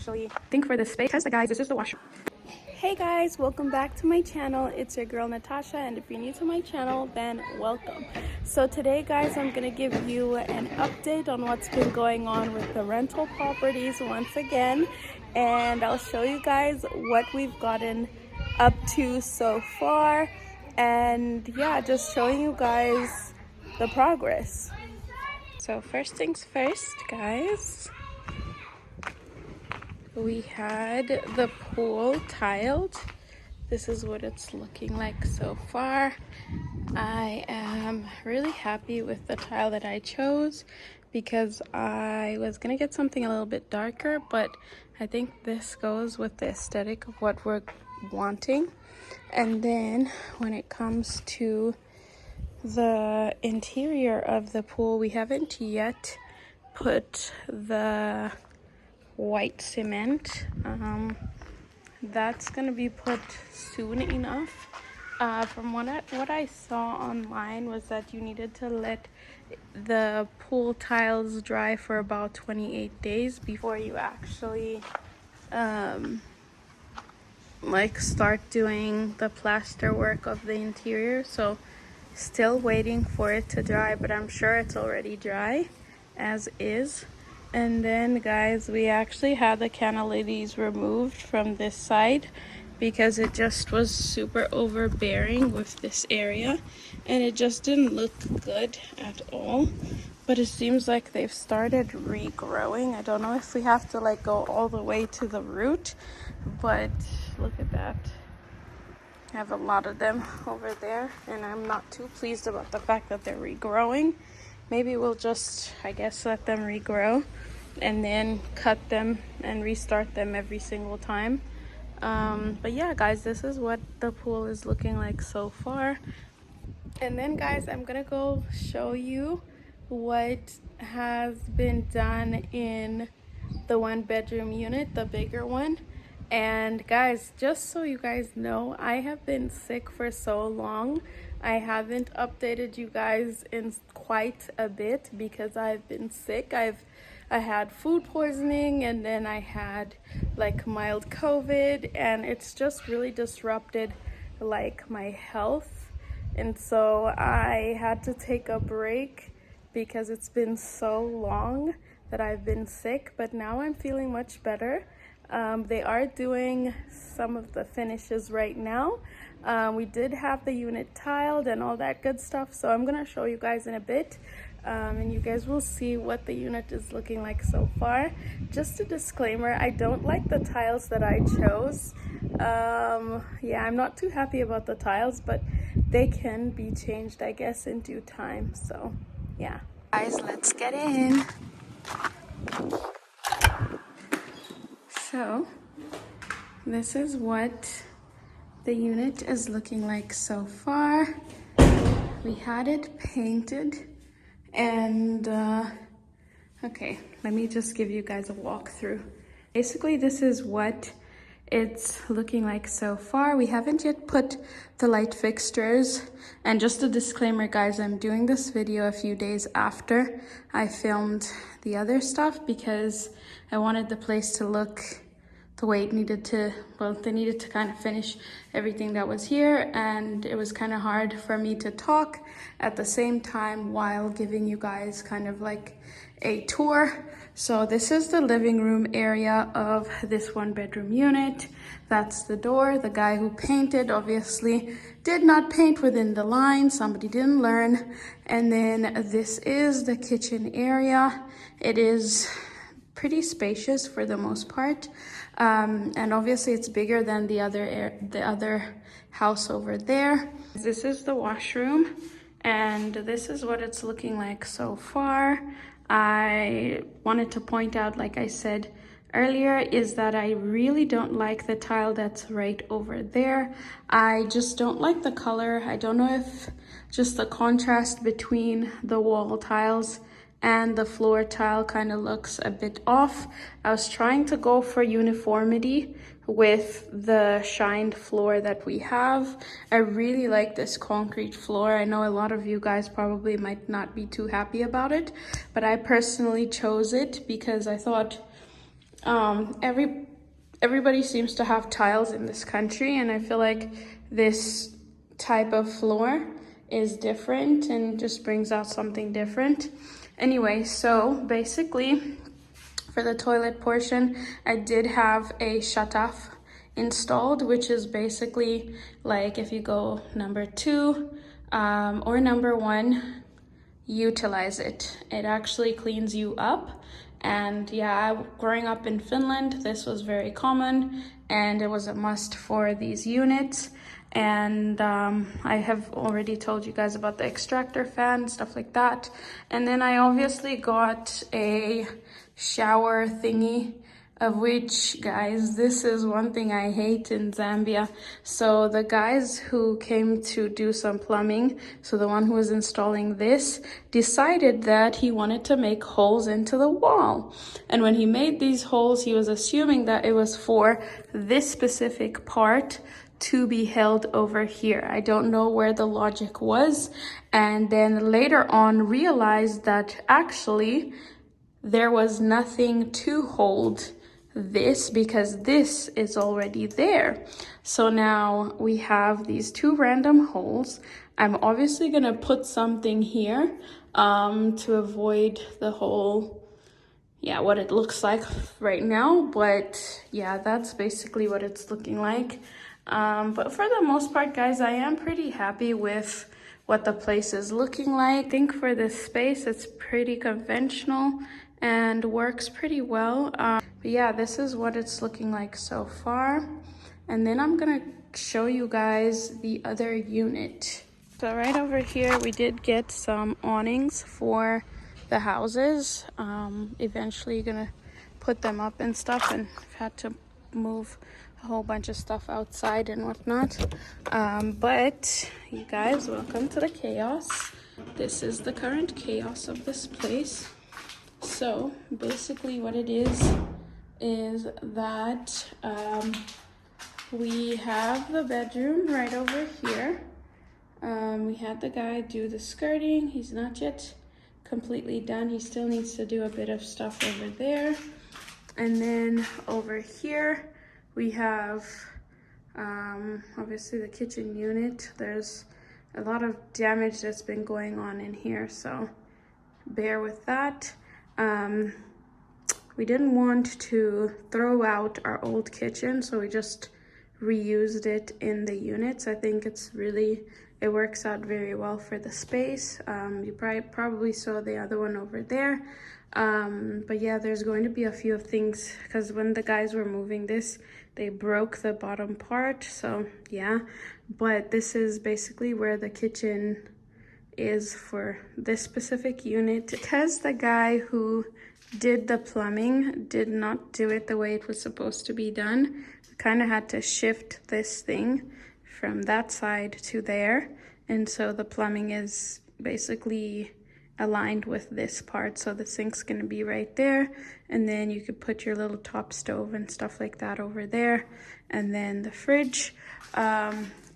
actually think for this space. Because guys, this is the washroom. Hey guys, welcome back to my channel. It's your girl Natasha, and if you're new to my channel, then welcome. So today guys, I'm gonna give you an update on what's been going on with the rental properties once again, and I'll show you guys what we've gotten up to so far, and yeah, just showing you guys the progress. So first things first guys, we had the pool tiled. This is what it's looking like so far. I am really happy with the tile that I chose because I was gonna get something a little bit darker, but I think this goes with the aesthetic of what we're wanting. And then when it comes to the interior of the pool, we haven't yet put the white cement. That's gonna be put soon enough. From what I saw online was that you needed to let the pool tiles dry for about 28 days before you actually like start doing the plaster work of the interior. So still waiting for it to dry, but I'm sure it's already dry as is. And then guys, we actually had the canna lilies removed from this side because it just was super overbearing with this area and it just didn't look good at all. But it seems like they've started regrowing. I don't know if we have to like go all the way to the root, but look at that. I have a lot of them over there and I'm not too pleased about the fact that they're regrowing. Maybe we'll just, I guess, let them regrow and then cut them and restart them every single time. But yeah guys, this is what the pool is looking like so far. And then guys, I'm gonna go show you what has been done in the 1-bedroom unit, the bigger one. And guys, just so you guys know, I have been sick for so long. I haven't updated you guys in quite a bit because I've been sick. I had food poisoning and then I had like mild COVID, and it's just really disrupted like my health. And so I had to take a break because it's been so long that I've been sick, but now I'm feeling much better. They are doing some of the finishes right now. We did have the unit tiled and all that good stuff, so I'm gonna show you guys in a bit, and you guys will see what the unit is looking like so far. Just a disclaimer, I don't like the tiles that I chose. Yeah, I'm not too happy about the tiles, but they can be changed, I guess, in due time. So yeah guys, let's get in. So this is what the unit is looking like so far. We had it painted and okay, let me just give you guys a walkthrough. Basically, this is what it's looking like so far. We haven't yet put the light fixtures, and just a disclaimer guys, I'm doing this video a few days after I filmed the other stuff because I wanted the place to look the way it needed to. Well, they needed to kind of finish everything that was here, and it was kind of hard for me to talk at the same time while giving you guys kind of like a tour. So this is the living room area of this 1-bedroom unit. That's the door. The guy who painted obviously did not paint within the line. Somebody didn't learn. And then this is the kitchen area. It is pretty spacious for the most part, and obviously it's bigger than the other house over there. This is the washroom, and this is what it's looking like so far. I wanted to point out, like I said earlier, is that I really don't like the tile that's right over there. I just don't like the color. I don't know if just the contrast between the wall tiles and the floor tile kind of looks a bit off. I was trying to go for uniformity with the shined floor that we have. I really like this concrete floor. I know a lot of you guys probably might not be too happy about it, but I personally chose it because I thought Everybody seems to have tiles in this country, and I feel like this type of floor is different and just brings out something different. Anyway, so basically for the toilet portion, I did have a shut-off installed, which is basically like if you go number 2 or number 1, utilize it. It actually cleans you up. And yeah, growing up in Finland, this was very common and it was a must for these units. And I have already told you guys about the extractor fan, stuff like that. And then I obviously got a shower thingy, of which, guys, this is one thing I hate in Zambia. So the guys who came to do some plumbing, so the one who was installing this, decided that he wanted to make holes into the wall. And when he made these holes, he was assuming that it was for this specific part to be held over here. I don't know where the logic was. And then later on realized that actually there was nothing to hold this because this is already there. So now we have these 2 random holes. I'm obviously gonna put something here to avoid the whole, yeah, what it looks like right now. But yeah, that's basically what it's looking like. But for the most part, guys, I am pretty happy with what the place is looking like. I think for this space, it's pretty conventional and works pretty well. But yeah, this is what it's looking like so far. And then I'm gonna show you guys the other unit. So right over here, we did get some awnings for the houses. Eventually gonna put them up and stuff, and I've had to move a whole bunch of stuff outside and whatnot. But you guys, welcome to the chaos. This is the current chaos of this place. So basically what it is that we have the bedroom right over here. We had the guy do the skirting. He's not yet completely done. He still needs to do a bit of stuff over there. And then over here we have obviously the kitchen unit. There's a lot of damage that's been going on in here, so bear with that. We didn't want to throw out our old kitchen, so we just reused it in the units. I think it works out very well for the space. You probably saw the other one over there. But yeah, there's going to be a few things because when the guys were moving this, they broke the bottom part. So yeah, but this is basically where the kitchen is for this specific unit. Because the guy who did the plumbing did not do it the way it was supposed to be done, we kind of had to shift this thing from that side to there, and so the plumbing is basically aligned with this part. So the sink's going to be right there, and then you could put your little top stove and stuff like that over there, and then the fridge.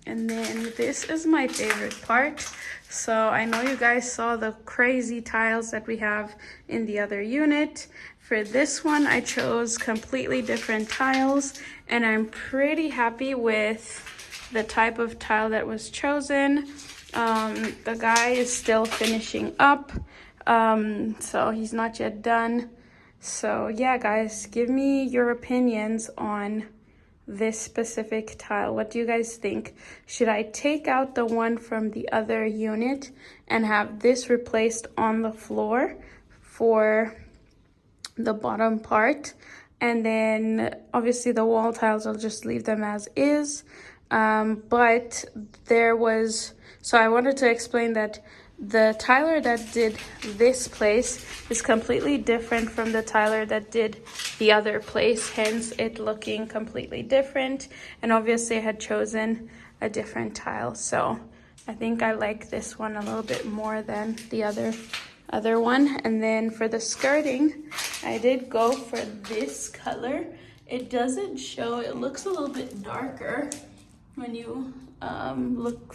And then this is my favorite part. So I know you guys saw the crazy tiles that we have in the other unit. For this one, I chose completely different tiles, and I'm pretty happy with the type of tile that was chosen. The guy is still finishing up, so he's not yet done. So yeah, guys, give me your opinions on this specific tile. What do you guys think? Should I take out the one from the other unit and have this replaced on the floor for the bottom part? And then obviously the wall tiles, I'll just leave them as is. But so I wanted to explain that the tiler that did this place is completely different from the tiler that did the other place, hence it looking completely different. And obviously I had chosen a different tile, so I think I like this one a little bit more than the other one. And then for the skirting, I did go for this color. It doesn't show, it looks a little bit darker when you look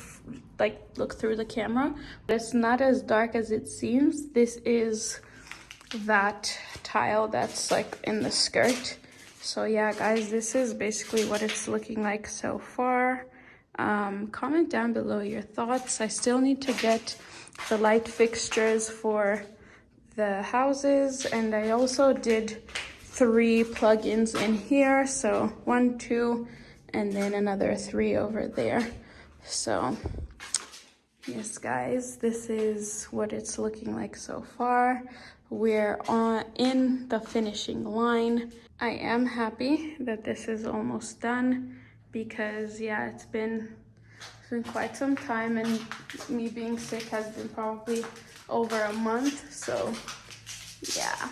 through the camera, but it's not as dark as it seems. This is that tile that's like in the skirt. So yeah, guys, this is basically what it's looking like so far. Comment down below your thoughts. I still need to get the light fixtures for the houses, and I also did 3 plugins in here, so 1, 2, and then another 3 over there. So yes, guys, this is what it's looking like so far. We're in the finishing line. I am happy that this is almost done because yeah, it's been quite some time, and me being sick has been probably over a month. So yeah.